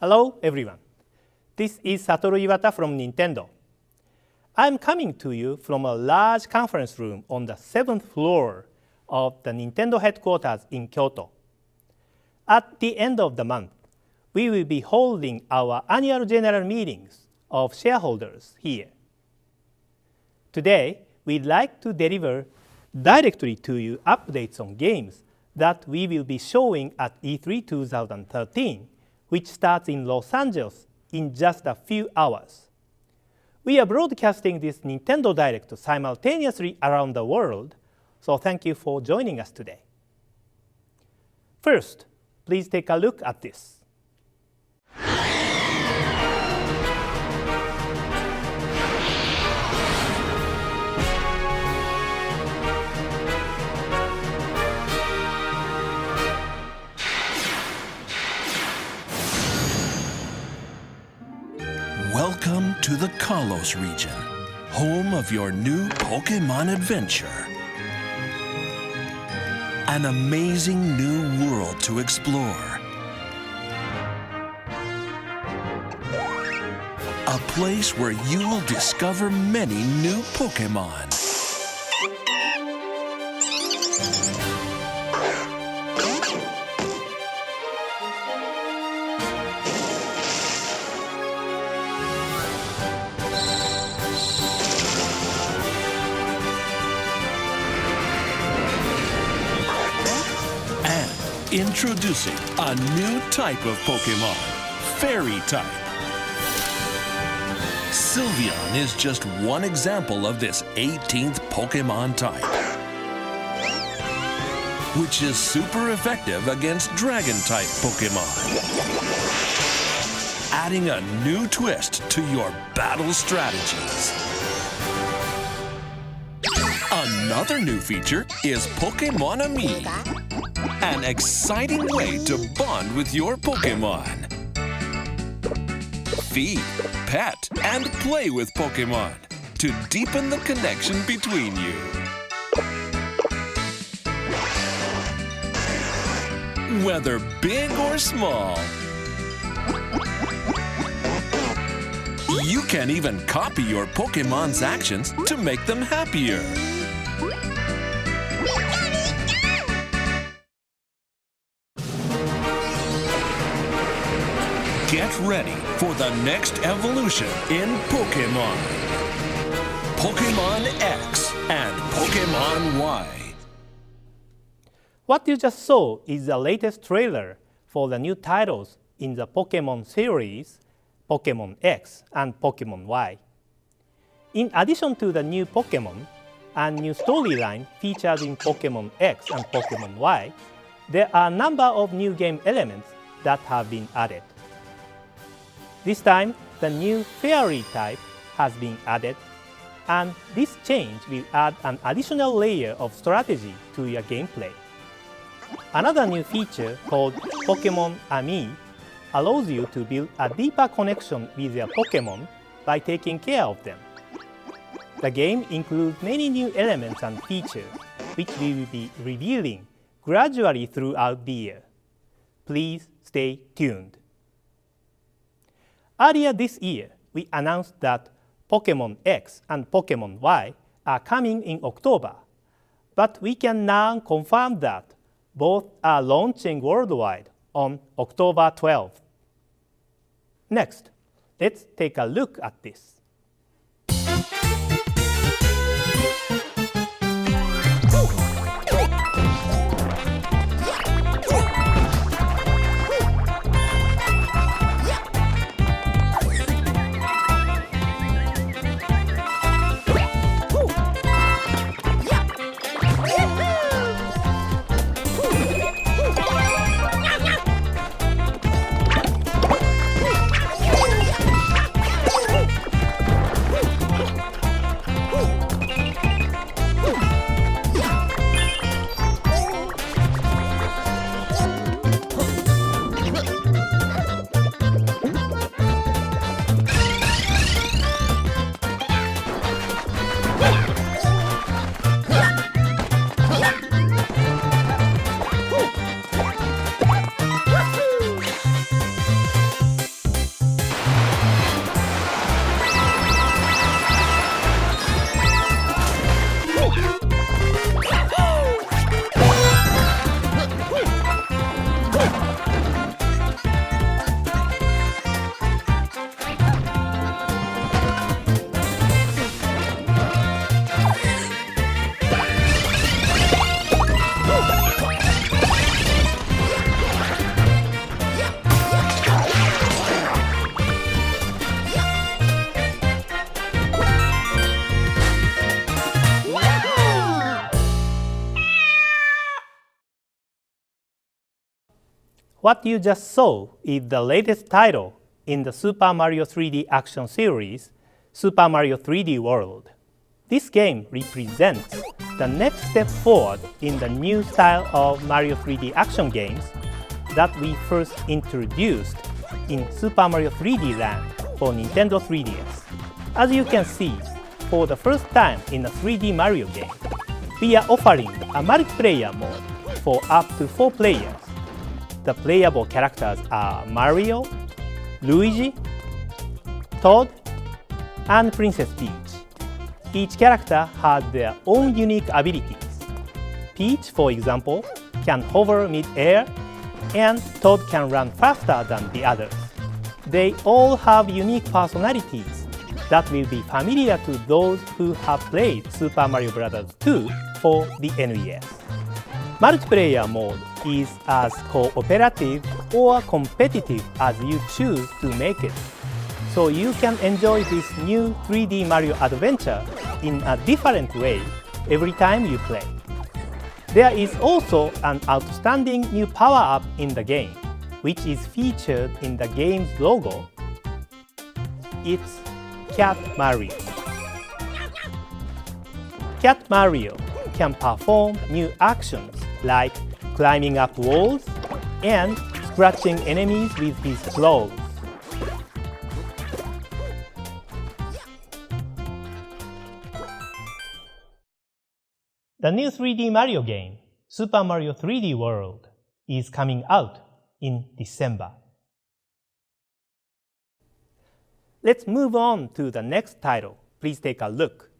Hello, everyone. This is Satoru Iwata from Nintendo. I'm coming to you from a large conference room on the 7th floor of the Nintendo headquarters in Kyoto. At the end of the month, we will be holding our annual general meetings of shareholders here. Today, we'd like to deliver directly to you updates on games that we will be showing at E3 2013, which starts in Los Angeles in just a few hours. We are broadcasting this Nintendo Direct simultaneously around the world, so thank you for joining us today. First, please take a look at this. Welcome to the Kalos region, home of your new Pokémon adventure. An amazing new world to explore. A place where you will discover many new Pokémon. Introducing a new type of Pokémon, Fairy type. Sylveon is just one example of this 18th Pokémon type, which is super effective against Dragon-type Pokémon, adding a new twist to your battle strategies. Another new feature is Pokémon-Ami, an exciting way to bond with your Pokémon. Feed, pet, and play with Pokémon to deepen the connection between you. Whether big or small, you can even copy your Pokémon's actions to make them happier. Get ready for the next evolution in Pokémon. Pokémon X and Pokémon Y. What you just saw is the latest trailer for the new titles in the Pokémon series, Pokémon X and Pokémon Y. In addition to the new Pokémon and new storyline featured in Pokémon X and Pokémon Y, there are a number of new game elements that have been added. This time, the new Fairy type has been added, and this change will add an additional layer of strategy to your gameplay. Another new feature called Pokémon-Ami allows you to build a deeper connection with your Pokémon by taking care of them. The game includes many new elements and features, which we will be revealing gradually throughout the year. Please stay tuned. Earlier this year, we announced that Pokémon X and Pokémon Y are coming in October, but we can now confirm that both are launching worldwide on October 12th. Next, let's take a look at this. What you just saw is the latest title in the Super Mario 3D action series, Super Mario 3D World. This game represents the next step forward in the new style of Mario 3D action games that we first introduced in Super Mario 3D Land for Nintendo 3DS. As you can see, for the first time in a 3D Mario game, we are offering a multiplayer mode for up to 4 players. The playable characters are Mario, Luigi, Toad, and Princess Peach. Each character has their own unique abilities. Peach, for example, can hover mid-air, and Toad can run faster than the others. They all have unique personalities that will be familiar to those who have played Super Mario Bros. 2 for the NES. Multiplayer mode is as cooperative or competitive as you choose to make it, so you can enjoy this new 3D Mario adventure in a different way every time you play. There is also an outstanding new power-up in the game, which is featured in the game's logo. It's Cat Mario. Cat Mario can perform new actions like climbing up walls and scratching enemies with his claws. The new 3D Mario game, Super Mario 3D World, is coming out in December. Let's move on to the next title. Please take a look.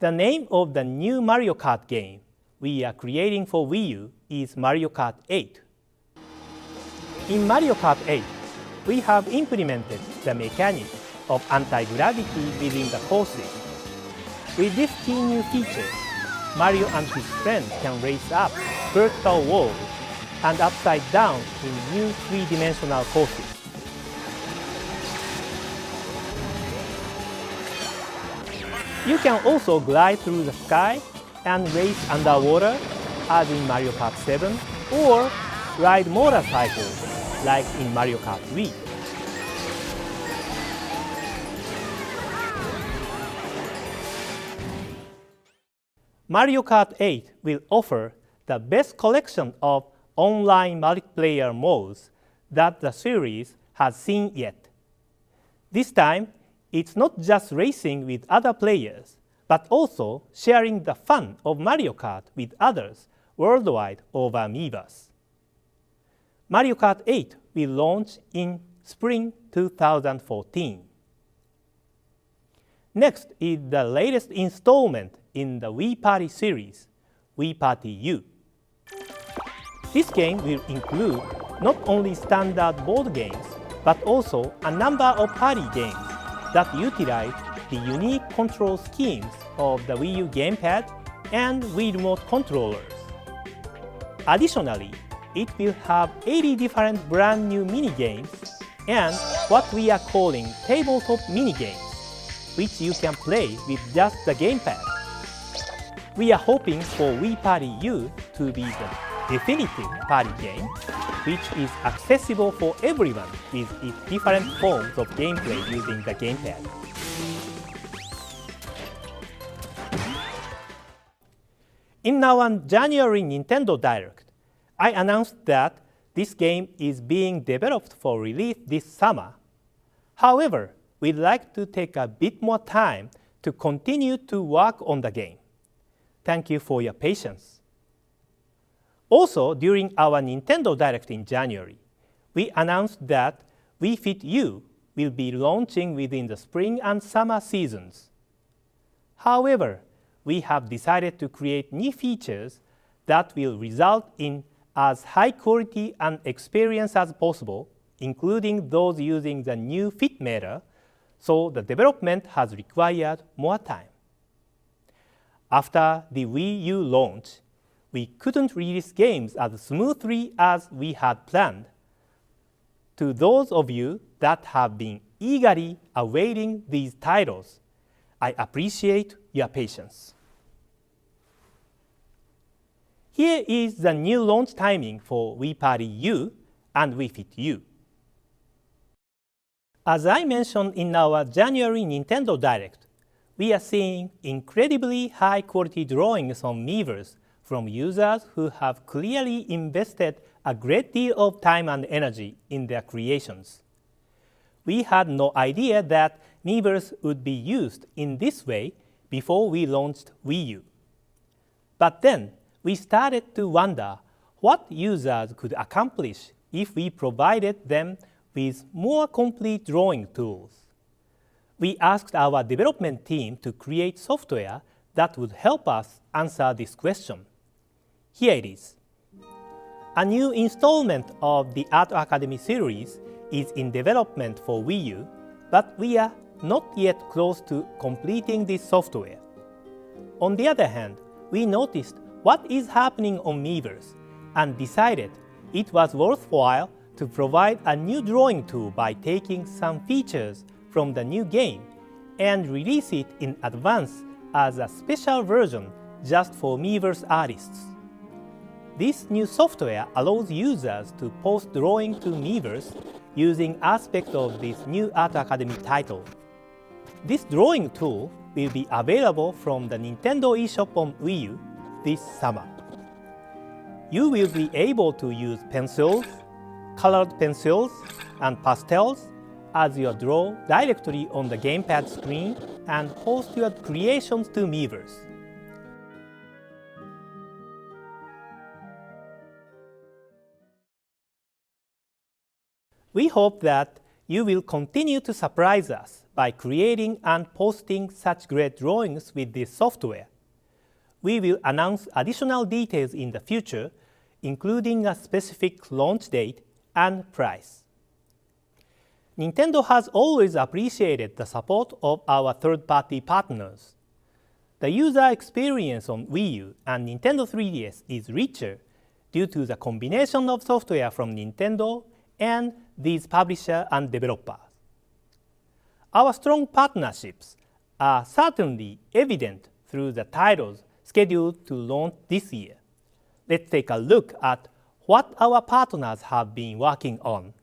The name of the new Mario Kart game we are creating for Wii U is Mario Kart 8. In Mario Kart 8, we have implemented the mechanic of anti-gravity within the courses. With this key new feature, Mario and his friends can race up vertical walls and upside down in new three-dimensional courses. You can also glide through the sky and race underwater, as in Mario Kart 7, or ride motorcycles, like in Mario Kart Wii. Mario Kart 8 will offer the best collection of online multiplayer modes that the series has seen yet. This time, it's not just racing with other players, but also sharing the fun of Mario Kart with others worldwide over Miiverse. Mario Kart 8 will launch in spring 2014. Next is the latest installment in the Wii Party series, Wii Party U. This game will include not only standard board games, but also a number of party games that utilize the unique control schemes of the Wii U gamepad and Wii Remote controllers. Additionally, it will have 80 different brand new mini-games and what we are calling tabletop mini-games, which you can play with just the gamepad. We are hoping for Wii Party U to be the definitive party game, which is accessible for everyone with its different forms of gameplay using the gamepad. In our January Nintendo Direct, I announced that this game is being developed for release this summer. However, we'd like to take a bit more time to continue to work on the game. Thank you for your patience. Also, during our Nintendo Direct in January, we announced that Wii Fit U will be launching within the spring and summer seasons. However, we have decided to create new features that will result in as high quality and experience as possible, including those using the new Fit Meter, so the development has required more time. After the Wii U launch, we couldn't release games as smoothly as we had planned. To those of you that have been eagerly awaiting these titles, I appreciate your patience. Here is the new launch timing for Wii Party U and Wii Fit U. As I mentioned in our January Nintendo Direct, we are seeing incredibly high-quality drawings on Miiverse from users who have clearly invested a great deal of time and energy in their creations. We had no idea that Miiverse would be used in this way before we launched Wii U. But then, we started to wonder what users could accomplish if we provided them with more complete drawing tools. We asked our development team to create software that would help us answer this question. Here it is. A new installment of the Art Academy series is in development for Wii U, but we are not yet close to completing this software. On the other hand, we noticed what is happening on Miiverse and decided it was worthwhile to provide a new drawing tool by taking some features from the new game and release it in advance as a special version just for Miiverse artists. This new software allows users to post drawing to Miiverse using aspects of this new Art Academy title. This drawing tool will be available from the Nintendo eShop on Wii U this summer. You will be able to use pencils, colored pencils, and pastels as you draw directly on the gamepad screen and post your creations to Miiverse. We hope that you will continue to surprise us by creating and posting such great drawings with this software. We will announce additional details in the future, including a specific launch date and price. Nintendo has always appreciated the support of our third-party partners. The user experience on Wii U and Nintendo 3DS is richer due to the combination of software from Nintendo and these publishers and developers. Our strong partnerships are certainly evident through the titles scheduled to launch this year. Let's take a look at what our partners have been working on.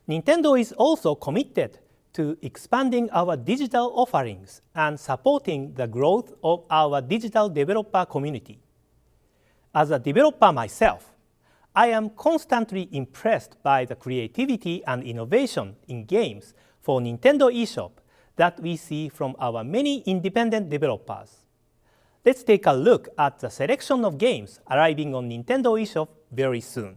Nintendo is also committed to expanding our digital offerings and supporting the growth of our digital developer community. As a developer myself, I am constantly impressed by the creativity and innovation in games for Nintendo eShop that we see from our many independent developers. Let's take a look at the selection of games arriving on Nintendo eShop very soon.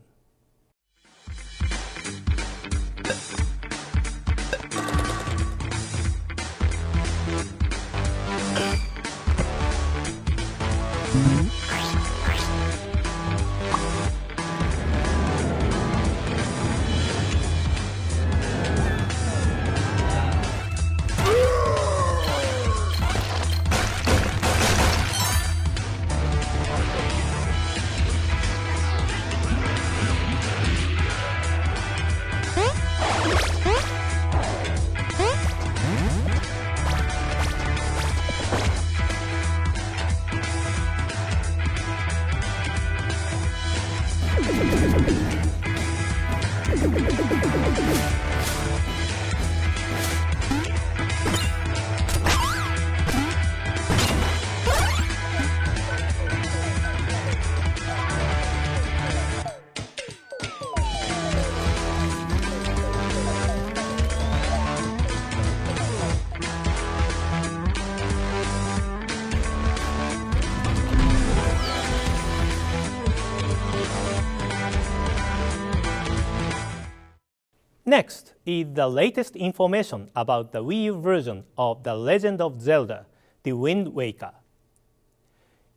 Next is the latest information about the Wii U version of The Legend of Zelda: The Wind Waker.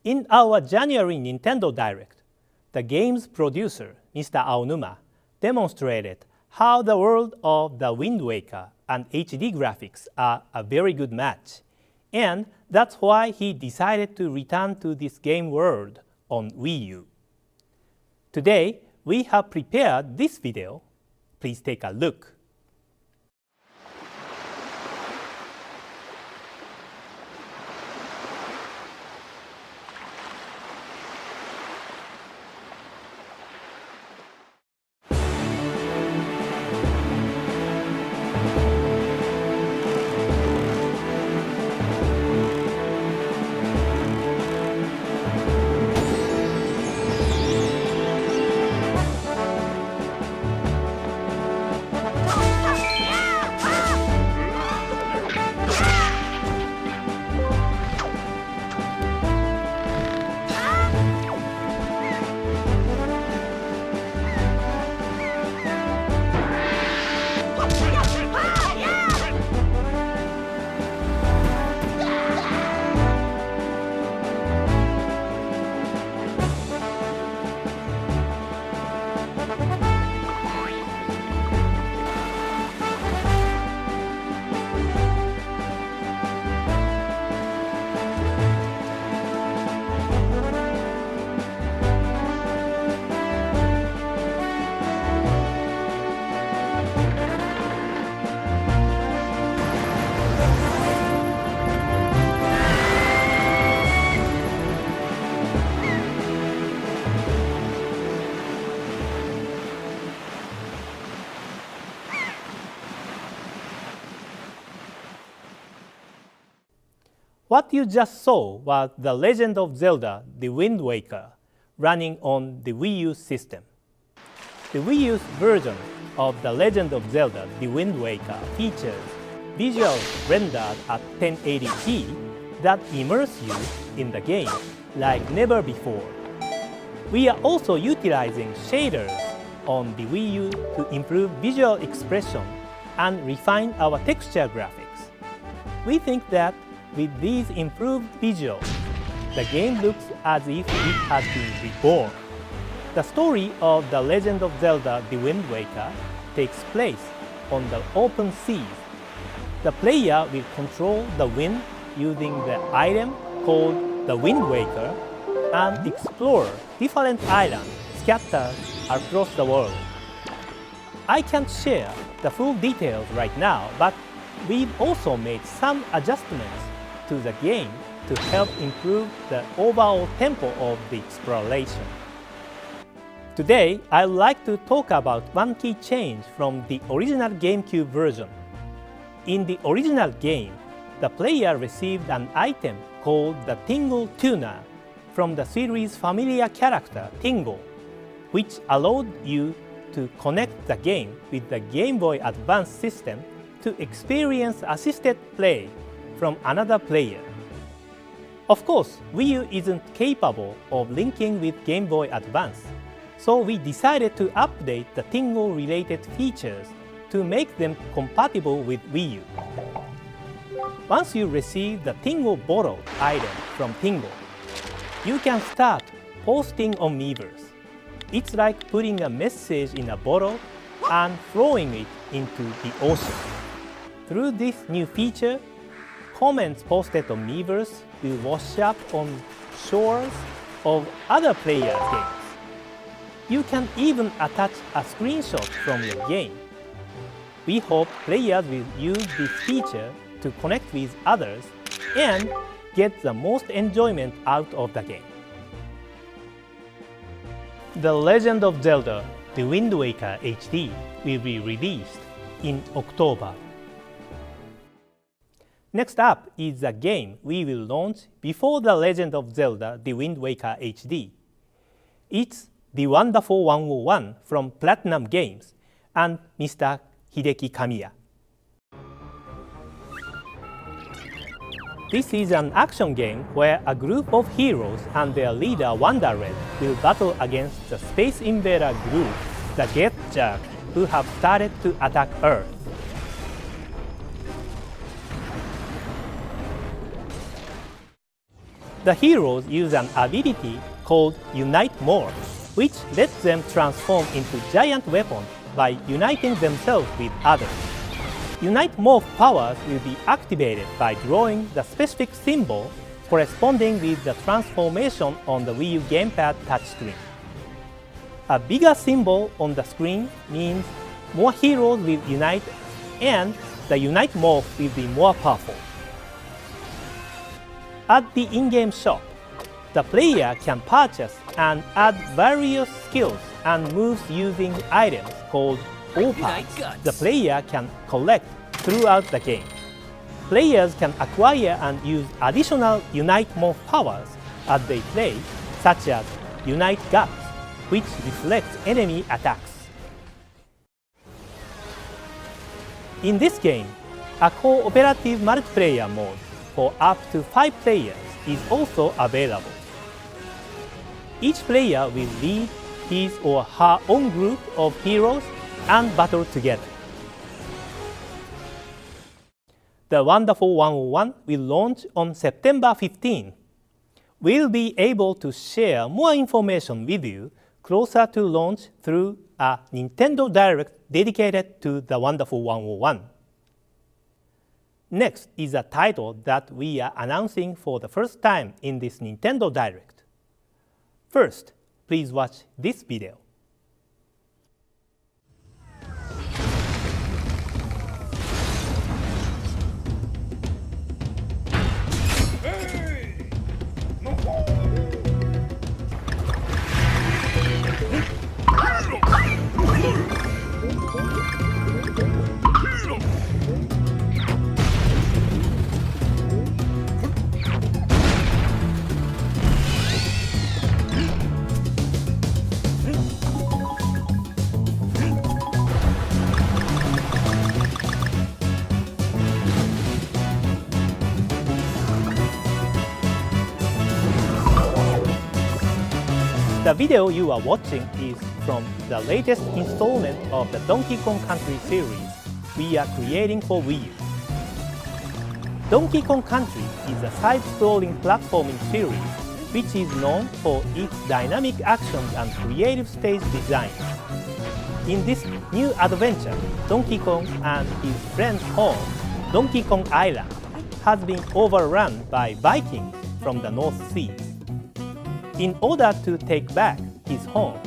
In our January Nintendo Direct, the game's producer, Mr. Aonuma, demonstrated how the world of The Wind Waker and HD graphics are a very good match, and that's why he decided to return to this game world on Wii U. Today, we have prepared this video. Please take a look. What you just saw was The Legend of Zelda: The Wind Waker running on the Wii U system. The Wii U's version of The Legend of Zelda: The Wind Waker features visuals rendered at 1080p that immerse you in the game like never before. We are also utilizing shaders on the Wii U to improve visual expression and refine our texture graphics. We think that with these improved visuals, the game looks as if it has been reborn. The story of The Legend of Zelda: The Wind Waker takes place on the open seas. The player will control the wind using the item called the Wind Waker and explore different islands scattered across the world. I can't share the full details right now, but we've also made some adjustments to the game to help improve the overall tempo of the exploration. Today, I'd like to talk about one key change from the original GameCube version. In the original game, the player received an item called the Tingle Tuner from the series' familiar character Tingle, which allowed you to connect the game with the Game Boy Advance system to experience assisted play from another player. Of course, Wii U isn't capable of linking with Game Boy Advance, so we decided to update the Tingle-related features to make them compatible with Wii U. Once you receive the Tingle borrowed item from Tingle, you can start posting on Miiverse. It's like putting a message in a bottle and throwing it into the ocean. Through this new feature, comments posted on Miiverse will wash up on shores of other players' games. You can even attach a screenshot from your game. We hope players will use this feature to connect with others and get the most enjoyment out of the game. The Legend of Zelda: The Wind Waker HD will be released in October. Next up is a game we will launch before The Legend of Zelda: The Wind Waker HD. It's The Wonderful 101 from Platinum Games and Mr. Hideki Kamiya. This is an action game where a group of heroes and their leader Wonder Red will battle against the Space Invader group, the Get Jerk, who have started to attack Earth. The heroes use an ability called Unite Morph, which lets them transform into giant weapons by uniting themselves with others. Unite Morph powers will be activated by drawing the specific symbol corresponding with the transformation on the Wii U gamepad touchscreen. A bigger symbol on the screen means more heroes will unite and the Unite Morph will be more powerful. At the in-game shop, the player can purchase and add various skills and moves using items called OPAs the player can collect throughout the game. Players can acquire and use additional Unite Morph powers as they play, such as Unite Guts, which reflects enemy attacks. In this game, a cooperative multiplayer mode for up to 5 players is also available. Each player will lead his or her own group of heroes and battle together. The Wonderful 101 will launch on September 15. We'll be able to share more information with you closer to launch through a Nintendo Direct dedicated to the Wonderful 101. Next is a title that we are announcing for the first time in this Nintendo Direct. First, please watch this video. The video you are watching is from the latest installment of the Donkey Kong Country series we are creating for Wii U. Donkey Kong Country is a side-scrolling platforming series which is known for its dynamic actions and creative stage design. In this new adventure, Donkey Kong and his friend's home, Donkey Kong Island, has been overrun by Vikings from the North Seas. In order to take back his home,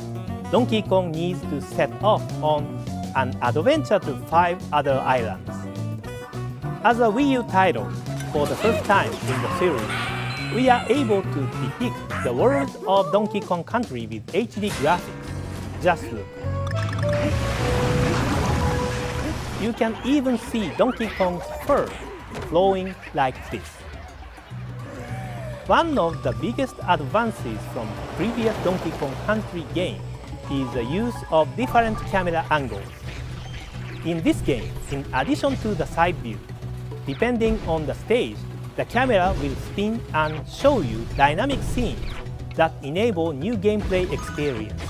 Donkey Kong needs to set off on an adventure to 5 other islands. As a Wii U title, for the first time in the series, we are able to depict the world of Donkey Kong Country with HD graphics, Just look. You can even see Donkey Kong's fur flowing like this. One of the biggest advances from previous Donkey Kong Country game is the use of different camera angles. In this game, in addition to the side view, depending on the stage, the camera will spin and show you dynamic scenes that enable new gameplay experience.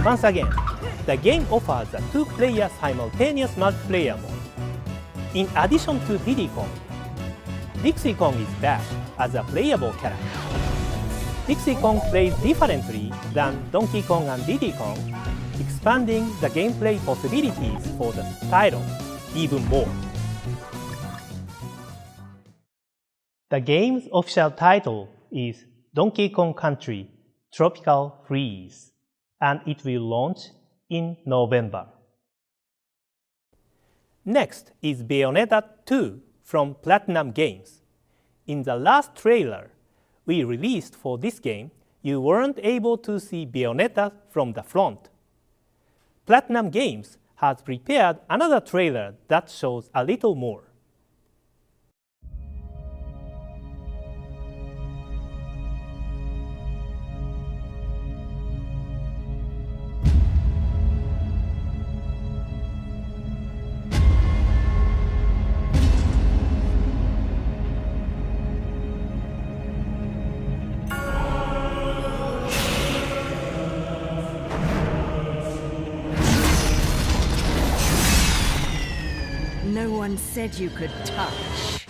Once again, the game offers a two-player simultaneous multiplayer mode. In addition to Diddy Kong, Dixie Kong is back as a playable character. Dixie Kong plays differently than Donkey Kong and Diddy Kong, expanding the gameplay possibilities for the title even more. The game's official title is Donkey Kong Country Tropical Freeze, and it will launch in November. Next is Bayonetta 2 from Platinum Games. In the last trailer we released for this game, you weren't able to see Bayonetta from the front. Platinum Games has prepared another trailer that shows a little more. No one said you could touch.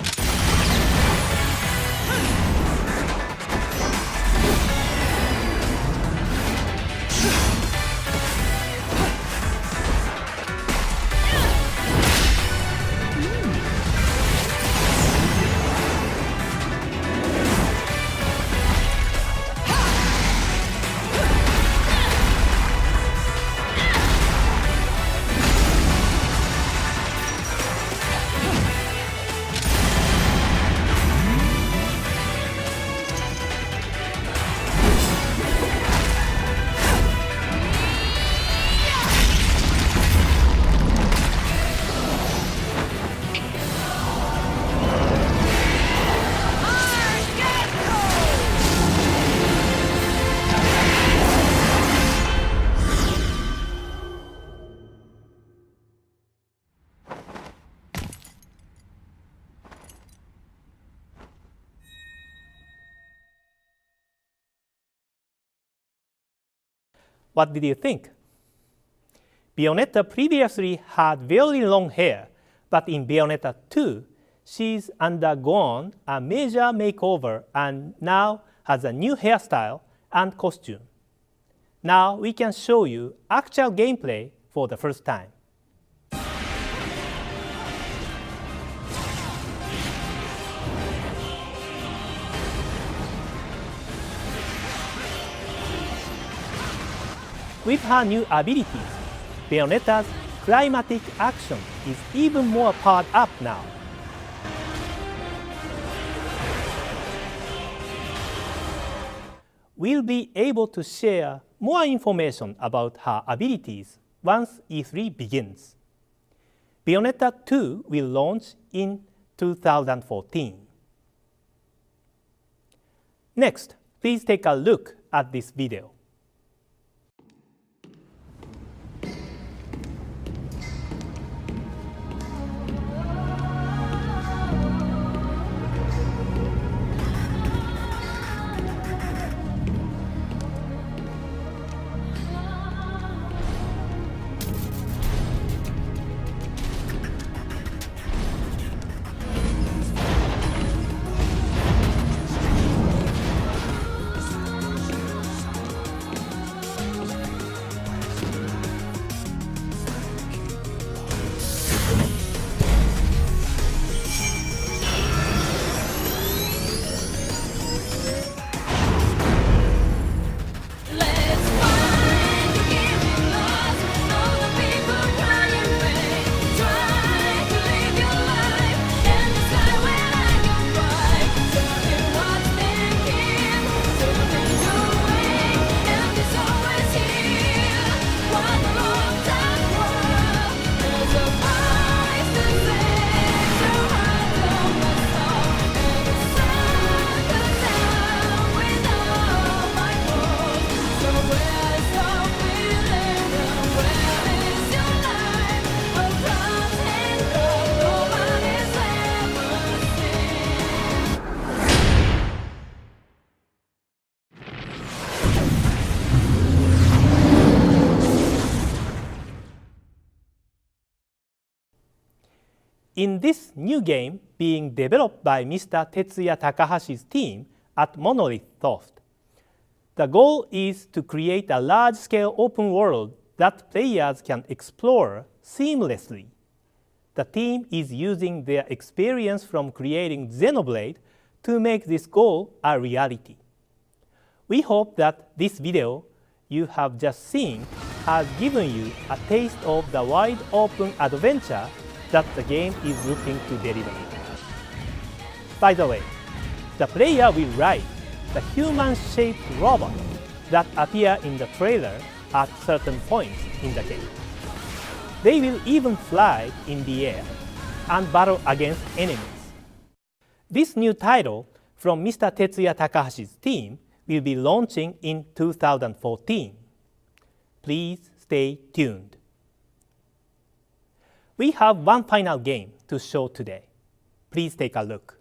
What did you think? Bayonetta previously had very long hair, but in Bayonetta 2, she's undergone a major makeover and now has a new hairstyle and costume. Now we can show you actual gameplay for the first time. With her new abilities, Bayonetta's climatic action is even more powered up now. We'll be able to share more information about her abilities once E3 begins. Bayonetta 2 will launch in 2014. Next, please take a look at this video. In this new game being developed by Mr. Tetsuya Takahashi's team at Monolith Soft, the goal is to create a large-scale open world that players can explore seamlessly. The team is using their experience from creating Xenoblade to make this goal a reality. We hope that this video you have just seen has given you a taste of the wide open adventure that the game is looking to deliver. By the way, the player will ride the human-shaped robot that appear in the trailer at certain points in the game. They will even fly in the air and battle against enemies. This new title from Mr. Tetsuya Takahashi's team will be launching in 2014. Please stay tuned. We have one final game to show today. Please take a look.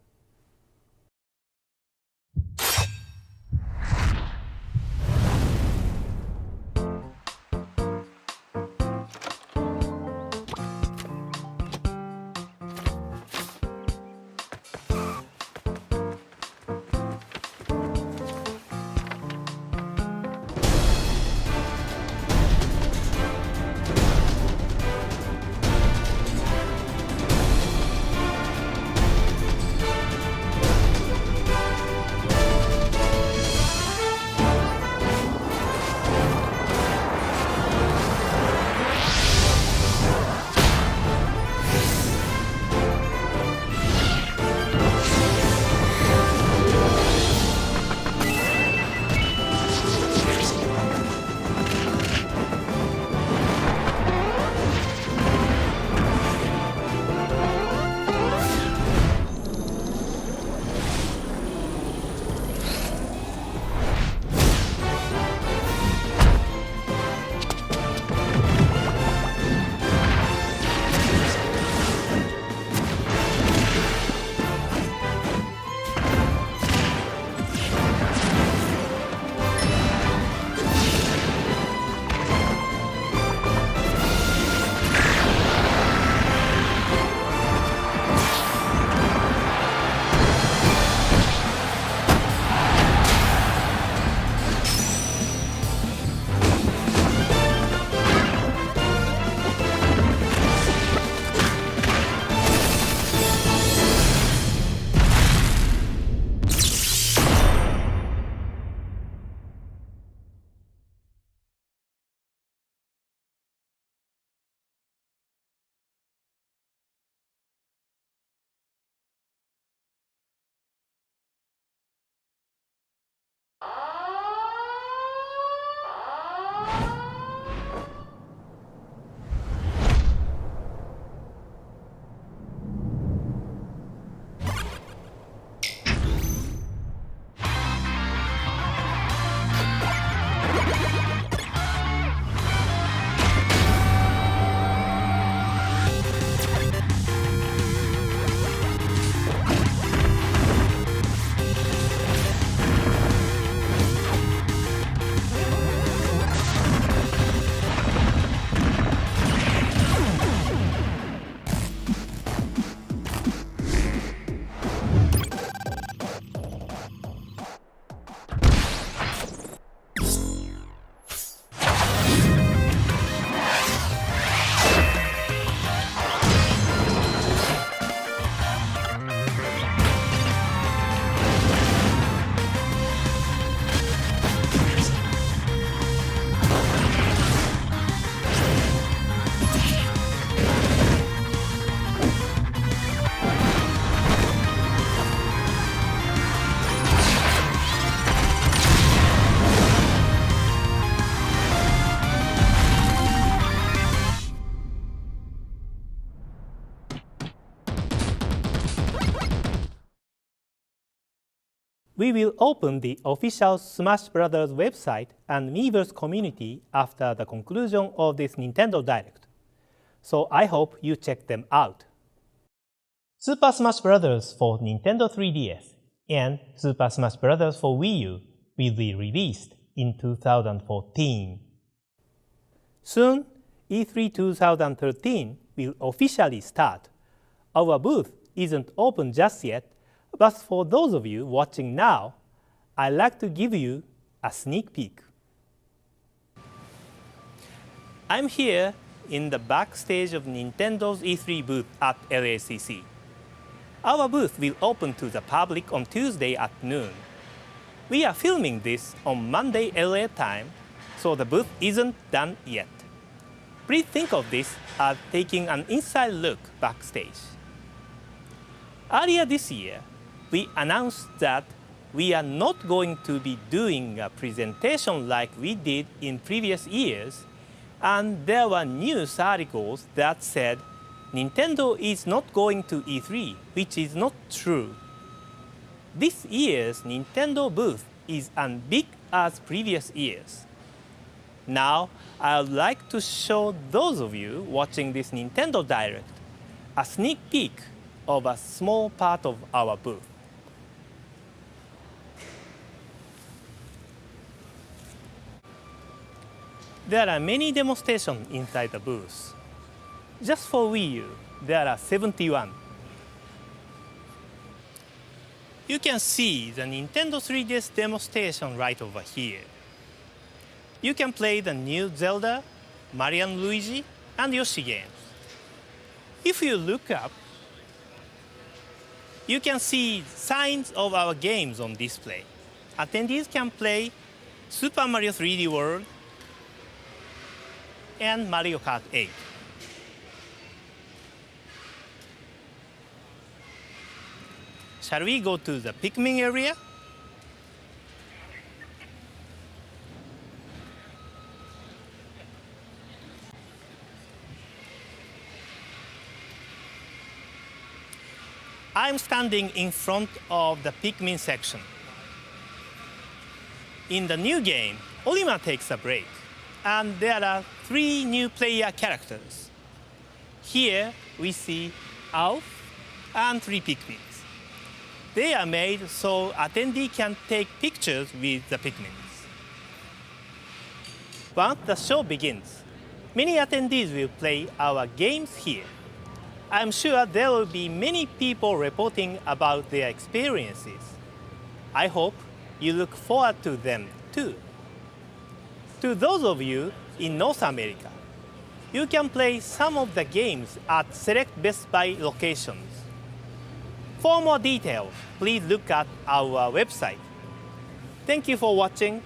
We will open the official Smash Bros. Website and Miiverse community after the conclusion of this Nintendo Direct, so I hope you check them out. Super Smash Bros. For Nintendo 3DS and Super Smash Bros. For Wii U will be released in 2014. Soon, E3 2013 will officially start, Our booth isn't open just yet, but for those of you watching now, I'd like to give you a sneak peek. I'm here in the backstage of Nintendo's E3 booth at LACC. Our booth will open to the public on Tuesday at noon. We are filming this on Monday LA time, so the booth isn't done yet. Please think of this as taking an inside look backstage. Earlier this year, we announced that we are not going to be doing a presentation like we did in previous years, and there were news articles that said Nintendo is not going to E3, which is not true. This year's Nintendo booth is as big as previous years. Now, I would like to show those of you watching this Nintendo Direct a sneak peek of a small part of our booth. There are many demonstrations inside the booth. Just for Wii U, there are 71. You can see the Nintendo 3DS demonstration right over here. You can play the new Zelda, Mario & Luigi, and Yoshi games. If you look up, you can see signs of our games on display. Attendees can play Super Mario 3D World and Mario Kart 8. Shall we go to the Pikmin area? I'm standing in front of the Pikmin section. In the new game, Olimar takes a break, and there are 3 new player characters. Here we see Alf and 3 Pikmins. They are made so attendees can take pictures with the Pikmins. Once the show begins, many attendees will play our games here. I'm sure there will be many people reporting about their experiences. I hope you look forward to them too. To those of you in North America, you can play some of the games at select Best Buy locations. For more details, please look at our website. Thank you for watching